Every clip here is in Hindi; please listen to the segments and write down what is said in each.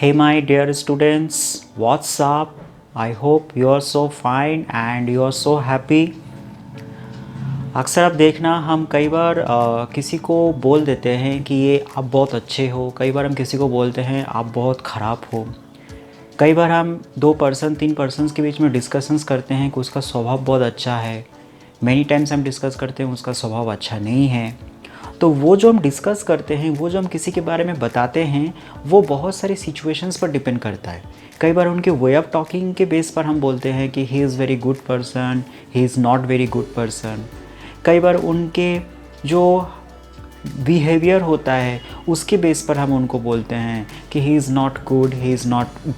Hey my dear students, what's up? I hope you are so fine and you are so happy. अक्सर आप देखना हम कई बार किसी को बोल देते हैं कि ये आप बहुत अच्छे हो, कई बार हम किसी को बोलते हैं आप बहुत ख़राब हो। कई बार हम 3 पर्सन्स के बीच में डिस्कशंस करते हैं कि उसका स्वभाव बहुत अच्छा है। मैनी टाइम्स हम डिस्कस करते हैं उसका स्वभाव अच्छा नहीं है। तो वो जो हम डिस्कस करते हैं, वो जो हम किसी के बारे में बताते हैं, वो बहुत सारी सिचुएशंस पर डिपेंड करता है। कई बार उनके वे ऑफ टॉकिंग के बेस पर हम बोलते हैं कि he is very good person, he is not very good person. कई बार उनके जो बिहेवियर होता है उसके बेस पर हम उनको बोलते हैं कि he is not good, he is not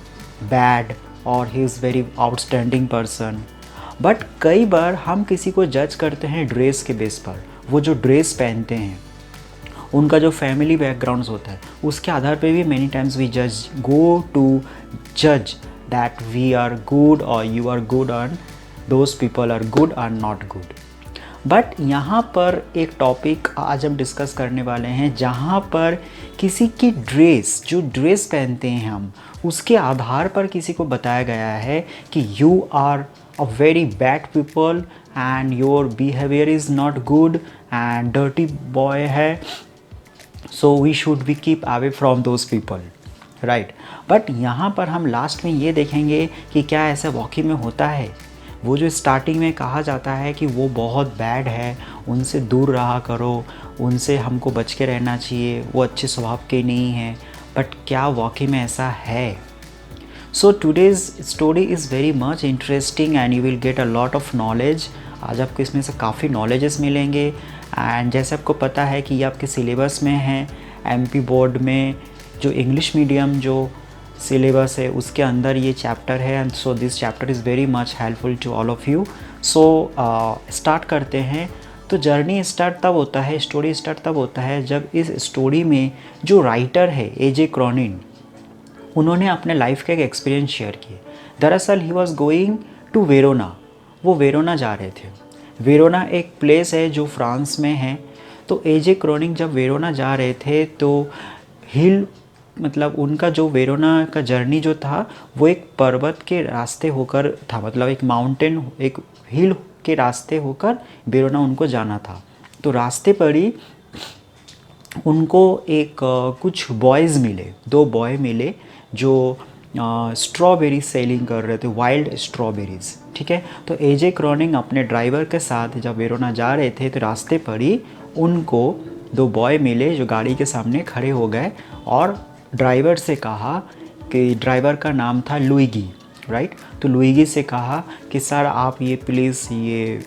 bad और he is very outstanding person. But कई बार हम किसी को जज करते हैं ड्रेस के बेस पर। वो जो ड्रेस पहनते हैं, उनका जो फैमिली बैकग्राउंड्स होता है, उसके आधार पे भी many times we go to जज दैट वी आर गुड और you are good and those people are good are not good. But यहाँ पर एक टॉपिक आज हम डिस्कस करने वाले हैं जहाँ पर किसी की ड्रेस, जो ड्रेस पहनते हैं हम, उसके आधार पर किसी को बताया गया है कि you are a very bad people and your behaviour is not good and dirty boy है, so we should be keep away from those people, right. But यहाँ पर हम लास्ट में ये देखेंगे कि क्या ऐसा वाकई में होता है। वो जो स्टार्टिंग में कहा जाता है कि वो बहुत बैड है, उनसे दूर रहा करो, उनसे हमको बच के रहना चाहिए, वो अच्छे स्वभाव के नहीं हैं, बट क्या वाकई में ऐसा है? सो today's story is very much interesting and you will get a lot of knowledge. आज आपको इसमें से काफ़ी नॉलेजेस मिलेंगे। एंड जैसे आपको पता है कि ये आपके सिलेबस में है, एमपी बोर्ड में जो इंग्लिश मीडियम जो सिलेबस है उसके अंदर ये चैप्टर है। And so this chapter is very much helpful to all of you. So start करते हैं। तो जर्नी स्टार्ट तब होता है, स्टोरी स्टार्ट तब होता है जब इस स्टोरी में जो राइटर है एजे क्रॉनिन, उन्होंने अपने लाइफ का एक एक्सपीरियंस शेयर किए। दरअसल he was going to Verona, वो वेरोना जा रहे थे। वेरोना एक प्लेस है जो फ्रांस में है। तो एजे क्रॉनिन जब वेरोना जा रहे थे तो हिल, मतलब उनका जो वेरोना का जर्नी जो था वो एक पर्वत के रास्ते होकर था, मतलब एक माउंटेन, एक हिल के रास्ते होकर वेरोना उनको जाना था। तो रास्ते पर ही उनको एक कुछ बॉयज़ मिले, 2 बॉय मिले जो स्ट्रॉबेरी सेलिंग कर रहे थे, वाइल्ड स्ट्रॉबेरीज़, ठीक है। तो एजे क्रॉनिन अपने ड्राइवर के साथ जब वेरोना जा रहे थे तो रास्ते पर ही उनको 2 बॉय मिले जो गाड़ी के सामने खड़े हो गए और ड्राइवर से कहा कि, ड्राइवर का नाम था लुइगी, राइट। तो लुइगी से कहा कि सर आप ये प्लीज़ ये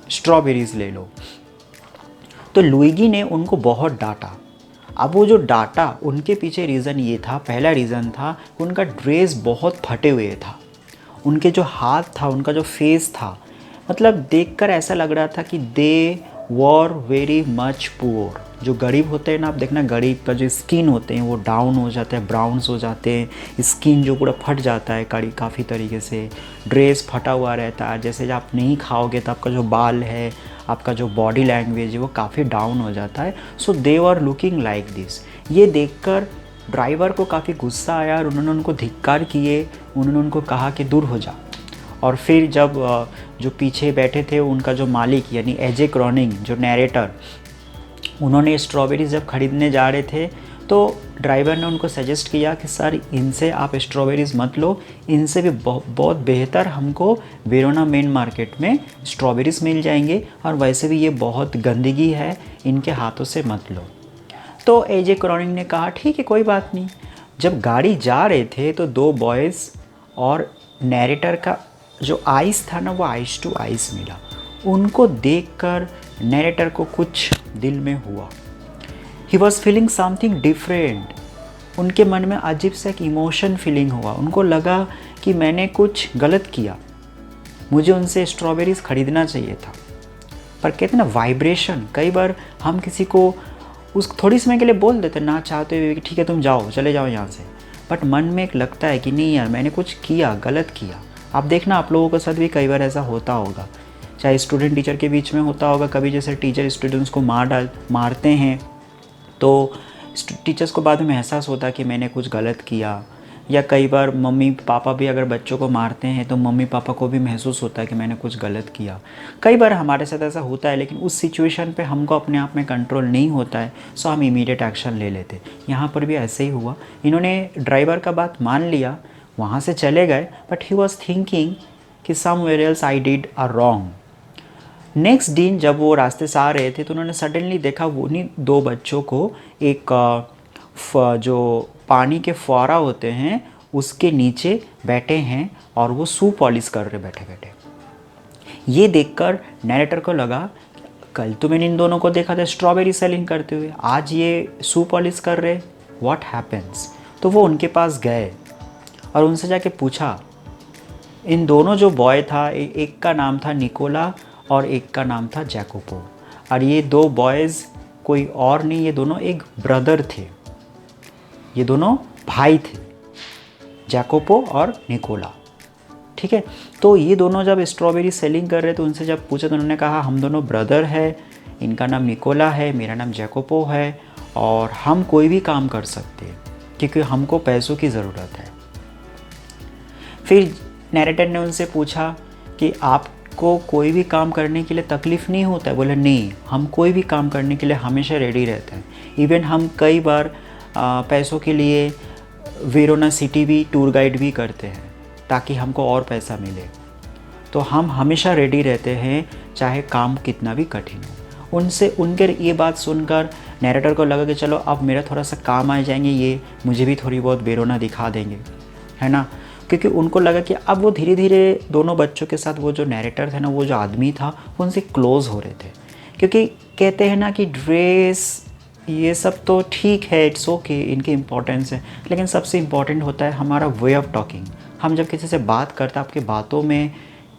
स्ट्रॉबेरीज़ ले लो। तो लुइगी ने उनको बहुत डांटा। अब वो जो डांटा, उनके पीछे रीज़न ये था, पहला रीज़न था कि उनका ड्रेस बहुत फटे हुए था, उनके जो हाथ था, उनका जो फेस था, मतलब देखकर ऐसा लग रहा था कि दे वर वेरी मच पुअर। जो गरीब होते हैं ना, आप देखना गरीब का जो स्किन होते हैं वो डाउन हो जाता है, ब्राउन्स हो जाते हैं, स्किन जो पूरा फट जाता है काफ़ी तरीके से, ड्रेस फटा हुआ रहता है। जैसे जब आप नहीं खाओगे तो आपका जो बाल है, आपका जो बॉडी लैंग्वेज है वो काफ़ी डाउन हो जाता है। So they are looking like this. ये देखकर ड्राइवर को काफ़ी गुस्सा आया और उन्होंने उनको धिक्कार किए, उन्होंने उनको कहा कि दूर हो जा। और फिर जब जो पीछे बैठे थे उनका जो मालिक यानी एजे क्रॉनिन जो नैरेटर, उन्होंने स्ट्रॉबेरी जब ख़रीदने जा रहे थे तो ड्राइवर ने उनको सजेस्ट किया कि सर इनसे आप स्ट्रॉबेरीज़ मत लो, इनसे भी बहुत बेहतर हमको वेरोना मेन मार्केट में स्ट्रॉबेरीज़ मिल जाएंगे, और वैसे भी ये बहुत गंदगी है, इनके हाथों से मत लो। तो एजे क्रॉनिन ने कहा ठीक है कोई बात नहीं। जब गाड़ी जा रहे थे तो 2 बॉयज़ और नैरेटर का जो आइस था ना वो आइस टू आइस मिला। उनको देखकर नैरेटर को कुछ दिल में हुआ। He was feeling something different. उनके मन में अजीब सा एक इमोशन फीलिंग हुआ। उनको लगा कि मैंने कुछ गलत किया, मुझे उनसे स्ट्रॉबेरीज़ ख़रीदना चाहिए था। पर कहते ना वाइब्रेशन, कई बार हम किसी को उस थोड़ी समय के लिए बोल देते ना चाहते हुए कि ठीक है तुम जाओ, चले जाओ यहाँ से, बट मन में एक लगता है कि नहीं यार मैंने कुछ किया, गलत किया। आप देखना आप लोगों के साथ भी कई बार ऐसा होता होगा, चाहे स्टूडेंट टीचर के बीच में होता होगा। कभी जैसे टीचर स्टूडेंट्स को मारते हैं तो टीचर्स को बाद में एहसास होता है कि मैंने कुछ गलत किया। या कई बार मम्मी पापा भी अगर बच्चों को मारते हैं तो मम्मी पापा को भी महसूस होता है कि मैंने कुछ गलत किया। कई बार हमारे साथ ऐसा होता है, लेकिन उस सिचुएशन पे हमको अपने आप में कंट्रोल नहीं होता है, सो हम इमीडिएट एक्शन ले लेते। यहाँ पर भी ऐसे ही हुआ। इन्होंने ड्राइवर का बात मान लिया, वहाँ से चले गए, बट ही वॉज थिंकिंग कि somewhere else I did a wrong. Next दिन जब वो रास्ते से आ रहे थे तो उन्होंने सडनली देखा वो उन्हीं दो बच्चों को एक जो पानी के फुहारा होते हैं उसके नीचे बैठे हैं और वो शू पॉलिश कर रहे बैठे बैठे। ये देखकर नैरेटर को लगा कल तो मैंने इन दोनों को देखा था स्ट्रॉबेरी सेलिंग करते हुए, आज ये शू पॉलिश कर रहे, व्हाट हैपेंस। तो वो उनके पास गए और उनसे जाके पूछा, इन दोनों जो बॉय था, एक का नाम था निकोला और एक का नाम था जैकोपो, और ये दो बॉयज़ कोई और नहीं, ये दोनों एक ब्रदर थे, ये दोनों भाई थे, जैकोपो और निकोला। ठीक है, तो ये दोनों जब स्ट्रॉबेरी सेलिंग कर रहे तो उनसे जब पूछा तो उन्होंने कहा हम दोनों ब्रदर है, इनका नाम निकोला है, मेरा नाम जैकोपो है, और हम कोई भी काम कर सकते हैं क्योंकि हमको पैसों की ज़रूरत है। फिर नैरेटर ने उनसे पूछा कि आपको कोई भी काम करने के लिए तकलीफ़ नहीं होता है? बोले नहीं, हम कोई भी काम करने के लिए हमेशा रेडी रहते हैं। इवन हम कई बार पैसों के लिए वेरोना सिटी भी टूर गाइड भी करते हैं ताकि हमको और पैसा मिले। तो हम हमेशा रेडी रहते हैं चाहे काम कितना भी कठिन हो। उनसे उनके ये बात सुनकर नैरेटर को लगा कि चलो अब मेरा थोड़ा सा काम आ जाएंगे, ये मुझे भी थोड़ी बहुत वेरोना दिखा देंगे, है ना। क्योंकि उनको लगा कि अब वो धीरे धीरे दोनों बच्चों के साथ वो जो नैरेटर थे ना, वो जो आदमी था, वो उनसे क्लोज़ हो रहे थे। क्योंकि कहते हैं ना कि ड्रेस ये सब तो ठीक है, इट्स ओके, इनकी इम्पोर्टेंस है, लेकिन सबसे इम्पॉर्टेंट होता है हमारा वे ऑफ टॉकिंग। हम जब किसी से बात करते हैं, आपकी बातों में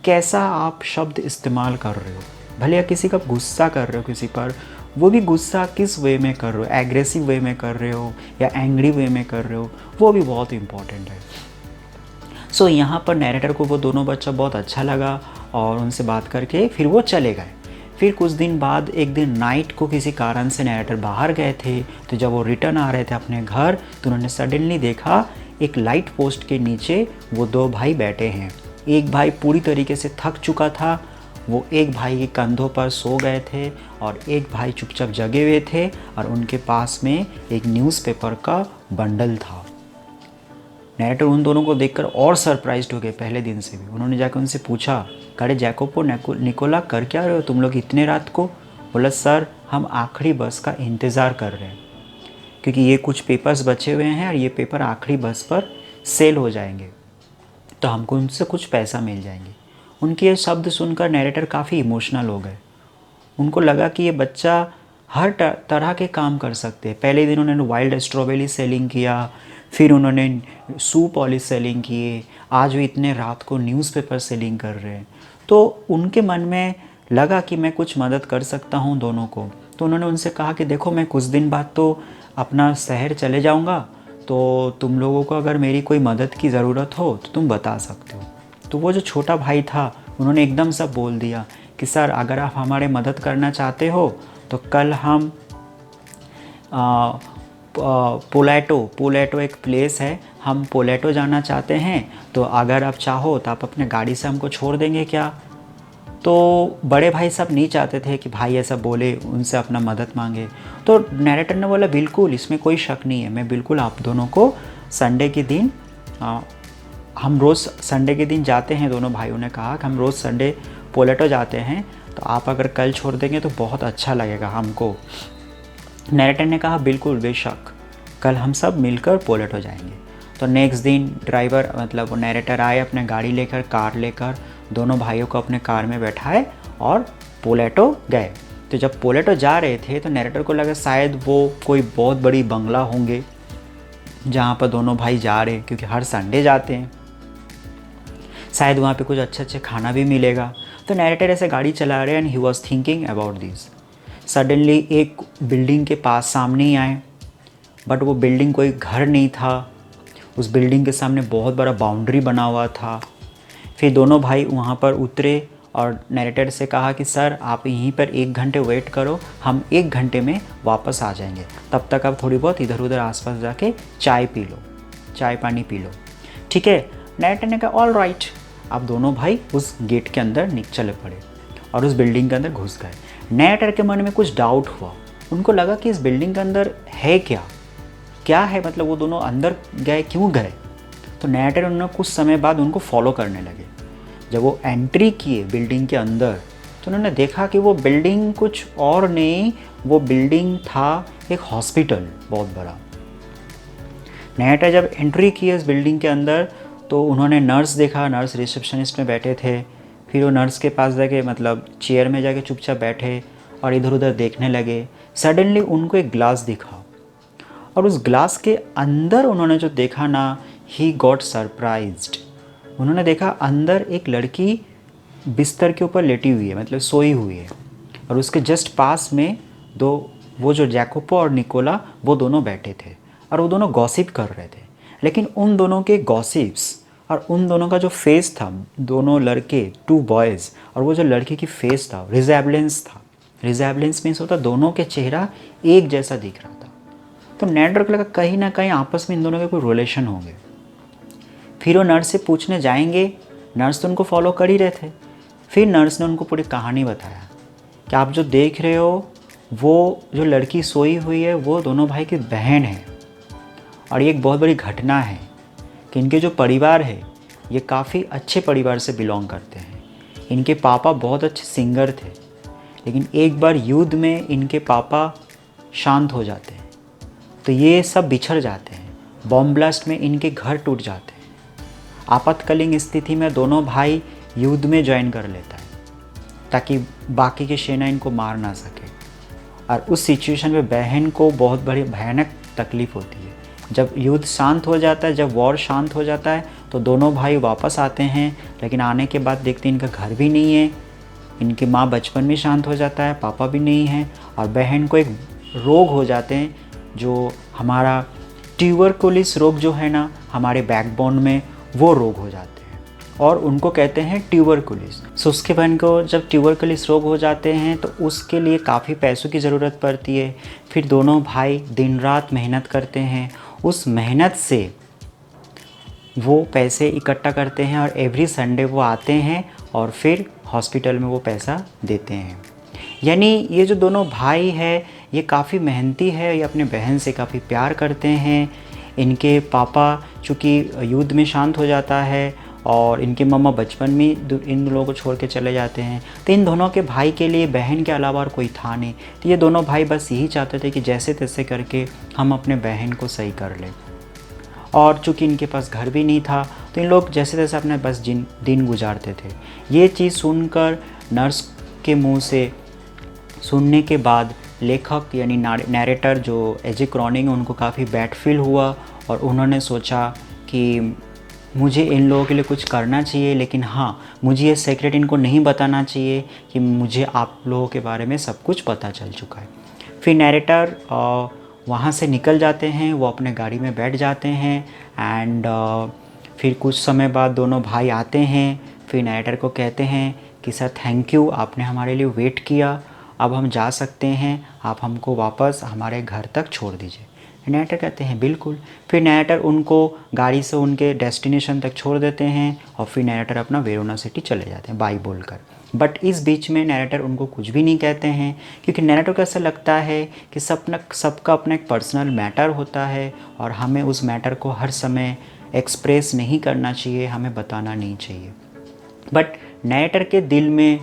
कैसा आप शब्द इस्तेमाल कर रहे हो, भले या किसी का गुस्सा कर रहे हो किसी पर, वो भी गुस्सा किस वे में कर रहे हो, एग्रेसिव वे में कर रहे हो या एंग्री वे में कर रहे हो, वो भी बहुत इम्पॉर्टेंट है। सो यहाँ पर नैरेटर को वो दोनों बच्चा बहुत अच्छा लगा और उनसे बात करके फिर वो चले गए। फिर कुछ दिन बाद एक दिन नाइट को किसी कारण से नैरेटर बाहर गए थे, तो जब वो रिटर्न आ रहे थे अपने घर तो उन्होंने सडनली देखा एक लाइट पोस्ट के नीचे वो दो भाई बैठे हैं। एक भाई पूरी तरीके से थक चुका था, वो एक भाई के कंधों पर सो गए थे और एक भाई चुपचाप जगे हुए थे और उनके पास में एक न्यूज़पेपर का बंडल था। नैरेटर उन दोनों को देखकर और सरप्राइज्ड हो गए पहले दिन से भी। उन्होंने जाकर उनसे पूछा, अरे जैकोपो निकोला कर क्या रहे हो तुम लोग इतने रात को? बोला सर हम आखिरी बस का इंतज़ार कर रहे हैं क्योंकि ये कुछ पेपर्स बचे हुए हैं और ये पेपर आखिरी बस पर सेल हो जाएंगे तो हमको उनसे कुछ पैसा मिल जाएंगे। उनके ये शब्द सुनकर नैरेटर काफ़ी इमोशनल हो गए। उनको लगा कि ये बच्चा हर तरह के काम कर सकते हैं। पहले दिन उन्होंने वाइल्ड स्ट्रॉबेरी सेलिंग किया, फिर उन्होंने शू पॉलिश सेलिंग किए, आज वो इतने रात को न्यूज़पेपर सेलिंग कर रहे हैं। तो उनके मन में लगा कि मैं कुछ मदद कर सकता हूँ दोनों को। तो उन्होंने उनसे कहा कि देखो मैं कुछ दिन बाद तो अपना शहर चले जाऊँगा, तो तुम लोगों को अगर मेरी कोई मदद की ज़रूरत हो तो तुम बता सकते हो। तो वो जो छोटा भाई था उन्होंने एकदम सब बोल दिया कि सर अगर आप हमारे मदद करना चाहते हो तो कल हम पोलैटो एक प्लेस है, हम पोलैटो जाना चाहते हैं, तो अगर आप चाहो तो आप अपने गाड़ी से हमको छोड़ देंगे क्या? तो बड़े भाई सब नहीं चाहते थे कि भाई ऐसा बोले, उनसे अपना मदद मांगे। तो नैरेटर ने बोला बिल्कुल, इसमें कोई शक नहीं है, मैं बिल्कुल आप दोनों को संडे के दिन हम रोज़ संडे के दिन जाते हैं। दोनों भाइयों ने कहा कि हम रोज़ संडे पोलैटो जाते हैं, तो आप अगर कल छोड़ देंगे तो बहुत अच्छा लगेगा हमको। नैरेटर ने कहा बिल्कुल बेशक, कल हम सब मिलकर पोलैटो जाएंगे। तो नेक्स्ट दिन ड्राइवर मतलब वो नैरेटर आए अपने गाड़ी लेकर, कार लेकर, दोनों भाइयों को अपने कार में बैठाए और पोलैटो गए। तो जब पोलैटो जा रहे थे तो नैरेटर को लगा शायद वो कोई बहुत बड़ी बंगला होंगे जहाँ पर दोनों भाई जा रहे हैं, क्योंकि हर संडे जाते हैं, शायद वहाँ पे कुछ अच्छे खाना भी मिलेगा। तो नैरेटर ऐसे गाड़ी चला रहे and he was thinking about this. Suddenly एक बिल्डिंग के पास सामने ही आए, बट वो बिल्डिंग कोई घर नहीं था। उस बिल्डिंग के सामने बहुत बड़ा बाउंड्री बना हुआ था। फिर दोनों भाई वहाँ पर उतरे और नैरेटर से कहा कि सर आप यहीं पर 1 घंटे वेट करो, हम 1 घंटे में वापस आ जाएंगे, तब तक आप थोड़ी बहुत इधर उधर आसपास जाके चाय पी लो। चाय पानी पी लो, ठीक है। नरेटर ने कहा ऑल राइट। अब दोनों भाई उस गेट के अंदर चले पड़े और उस बिल्डिंग के अंदर घुस गए। नरेटर के मन में कुछ डाउट हुआ, उनको लगा कि इस बिल्डिंग के अंदर है क्या है, मतलब वो दोनों अंदर गए क्यों गए। तो नरेटर उन्होंने कुछ समय बाद उनको फॉलो करने लगे। जब वो एंट्री किए बिल्डिंग के अंदर तो उन्होंने देखा कि वो बिल्डिंग कुछ और नहीं, वो बिल्डिंग था एक हॉस्पिटल बहुत बड़ा। नरेटर जब एंट्री किए इस बिल्डिंग के अंदर तो उन्होंने नर्स देखा, नर्स रिसेप्शनिस्ट में बैठे थे। फिर वो नर्स के पास जाके मतलब चेयर में जाके चुपचाप बैठे और इधर उधर देखने लगे। सडनली उनको एक ग्लास दिखा और उस ग्लास के अंदर उन्होंने जो देखा ना, ही गॉट सरप्राइज्ड। उन्होंने देखा अंदर एक लड़की बिस्तर के ऊपर लेटी हुई है, मतलब सोई हुई है, और उसके जस्ट पास में वो जो जैकोपो और निकोला वो दोनों बैठे थे और वो दोनों गॉसिप कर रहे थे। लेकिन उन दोनों के गॉसिप्स और उन दोनों का जो फेस था, दोनों लड़के 2 बॉयज़, और वो जो लड़की की फेस था रिजेम्बलेंस था। रिजेम्बलेंस मीन्स होता दोनों के चेहरा एक जैसा दिख रहा था। तो नरेटर को लगा कहीं ना कहीं आपस में इन दोनों के कोई रिलेशन होंगे। फिर वो नर्स से पूछने जाएंगे, नर्स तो उनको फॉलो कर ही रहे थे। फिर नर्स ने उनको पूरी कहानी बताया कि आप जो देख रहे हो वो जो लड़की सोई हुई है वो दोनों भाई की बहन है। और ये एक बहुत बड़ी घटना है कि इनके जो परिवार है ये काफ़ी अच्छे परिवार से बिलोंग करते हैं। इनके पापा बहुत अच्छे सिंगर थे, लेकिन एक बार युद्ध में इनके पापा शांत हो जाते हैं तो ये सब बिछड़ जाते हैं। बॉम्ब ब्लास्ट में इनके घर टूट जाते हैं। आपातकालीन स्थिति में दोनों भाई युद्ध में ज्वाइन कर लेता है ताकि बाकी की सेना इनको मार ना सके। और उस सिचुएशन में बहन को बहुत बड़ी भयानक तकलीफ़ होती है। जब युद्ध शांत हो जाता है, जब वॉर शांत हो जाता है तो दोनों भाई वापस आते हैं, लेकिन आने के बाद देखते हैं इनका घर भी नहीं है, इनकी माँ बचपन में शांत हो जाता है, पापा भी नहीं है, और बहन को एक रोग हो जाते हैं जो हमारा ट्यूबरकुलोसिस रोग जो है ना हमारे बैकबोन में, वो रोग हो जाते हैं और उनको कहते हैं ट्यूबरकुलोसिस। सो उसके बहन को जब ट्यूबरकुलोसिस रोग हो जाते हैं तो उसके लिए काफ़ी पैसों की ज़रूरत पड़ती है। फिर दोनों भाई दिन रात मेहनत करते हैं, उस मेहनत से वो पैसे इकट्ठा करते हैं और एवरी संडे वो आते हैं और फिर हॉस्पिटल में वो पैसा देते हैं। यानी ये जो दोनों भाई है ये काफ़ी मेहनती है, ये अपने बहन से काफ़ी प्यार करते हैं। इनके पापा चूँकि युद्ध में शांत हो जाता है और इनके मम्मा बचपन में इन लोगों को छोड़ के चले जाते हैं, तो इन दोनों के भाई के लिए बहन के अलावा और कोई था नहीं। तो ये दोनों भाई बस यही चाहते थे कि जैसे तैसे करके हम अपने बहन को सही कर लें। और चूँकि इनके पास घर भी नहीं था तो इन लोग जैसे तैसे अपने बस दिन गुजारते थे। ये चीज़ सुनकर नर्स के मुंह से सुनने के बाद लेखक यानी नैरेटर जो एजे क्रॉनिंग है उनको काफ़ी बैड फील हुआ और उन्होंने सोचा कि मुझे इन लोगों के लिए कुछ करना चाहिए, लेकिन हाँ मुझे ये सीक्रेट इनको नहीं बताना चाहिए कि मुझे आप लोगों के बारे में सब कुछ पता चल चुका है। फिर नैरेटर वहाँ से निकल जाते हैं, वो अपने गाड़ी में बैठ जाते हैं एंड फिर कुछ समय बाद दोनों भाई आते हैं। फिर नैरेटर को कहते हैं कि सर थैंक यू, आपने हमारे लिए वेट किया, अब हम जा सकते हैं, आप हमको वापस हमारे घर तक छोड़ दीजिए। नैरेटर कहते हैं बिल्कुल। फिर नैरेटर उनको गाड़ी से उनके डेस्टिनेशन तक छोड़ देते हैं और फिर नैरेटर अपना वेरोना सिटी चले जाते हैं बाय बोलकर। बट इस बीच में नैरेटर उनको कुछ भी नहीं कहते हैं क्योंकि नैरेटर को ऐसा लगता है कि सबका अपना एक पर्सनल मैटर होता है और हमें उस मैटर को हर समय एक्सप्रेस नहीं करना चाहिए, हमें बताना नहीं चाहिए। बट नैरेटर के दिल में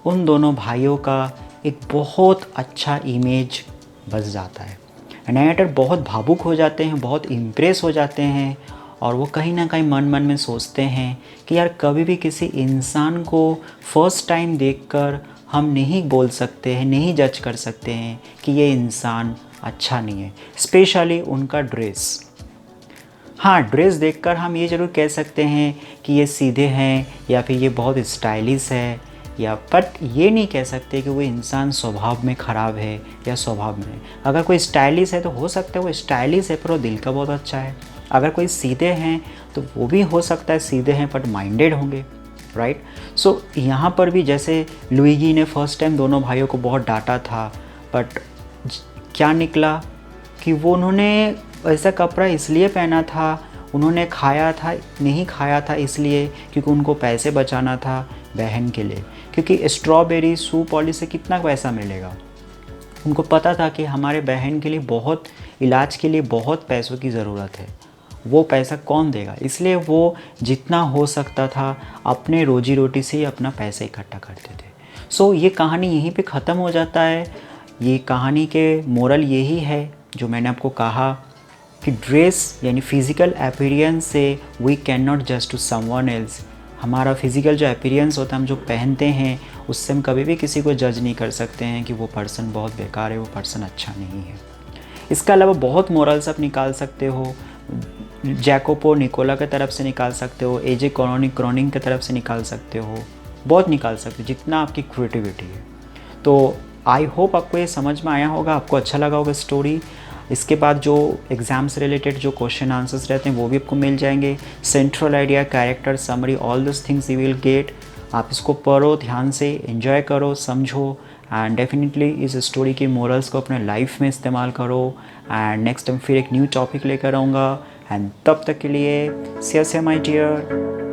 उन दोनों भाइयों का एक बहुत अच्छा इमेज बस जाता है। नैरेटर बहुत भावुक हो जाते हैं, बहुत इम्प्रेस हो जाते हैं और वो कहीं ना कहीं मन में सोचते हैं कि यार कभी भी किसी इंसान को फर्स्ट टाइम देखकर हम नहीं बोल सकते हैं, नहीं जज कर सकते हैं कि ये इंसान अच्छा नहीं है। स्पेशली उनका ड्रेस। हाँ, ड्रेस देखकर हम ये ज़रूर कह सकते हैं कि ये सीधे हैं या फिर ये बहुत स्टाइलिश है, या बट ये नहीं कह सकते कि वो इंसान स्वभाव में ख़राब है या स्वभाव में। अगर कोई स्टाइलिश है तो हो सकता है वो स्टाइलिश है पर वो दिल का बहुत अच्छा है। अगर कोई सीधे हैं तो वो भी हो सकता है सीधे हैं बट माइंडेड होंगे, राइट। सो यहाँ पर भी जैसे लुइगी ने फर्स्ट टाइम दोनों भाइयों को बहुत डांटा था, बट क्या निकला कि वो उन्होंने ऐसा कपड़ा इसलिए पहना था, उन्होंने खाया था, नहीं खाया था इसलिए क्योंकि उनको पैसे बचाना था बहन के लिए, क्योंकि स्ट्रॉबेरी शू पॉलिश से कितना पैसा मिलेगा। उनको पता था कि हमारे बहन के लिए बहुत इलाज के लिए बहुत पैसों की ज़रूरत है, वो पैसा कौन देगा, इसलिए वो जितना हो सकता था अपने रोजी रोटी से ही अपना पैसा इकट्ठा करते थे। सो ये कहानी यहीं पे ख़त्म हो जाता है। ये कहानी के मोरल यही है जो मैंने आपको कहा कि ड्रेस यानी फ़िज़िकल अपीयरेंस से वी कैन नॉट जज टू समवन एल्स। हमारा फिज़िकल जो अपीयरेंस होता है, हम जो पहनते हैं, उससे हम कभी भी किसी को जज नहीं कर सकते हैं कि वो पर्सन बहुत बेकार है, वो पर्सन अच्छा नहीं है। इसके अलावा बहुत मोरल्स आप निकाल सकते हो, जैकोपो निकोला की तरफ से निकाल सकते हो, एजे क्रॉनिंग की तरफ से निकाल सकते हो, बहुत निकाल सकते हो जितना आपकी क्रिएटिविटी है। तो आई होप आपको ये समझ में आया होगा, आपको अच्छा लगा होगा स्टोरी। इसके बाद जो एग्ज़ाम से रिलेटेड जो क्वेश्चन आंसर्स रहते हैं वो भी आपको मिल जाएंगे। Central idea, character summary, all this things you will get. आप इसको पढ़ो, ध्यान से एंजॉय करो, समझो एंड डेफिनेटली इस स्टोरी की मोरल्स को अपने लाइफ में इस्तेमाल करो। एंड नेक्स्ट टाइम फिर एक न्यू टॉपिक लेकर आऊँगा, एंड तब तक के लिए से माय डियर,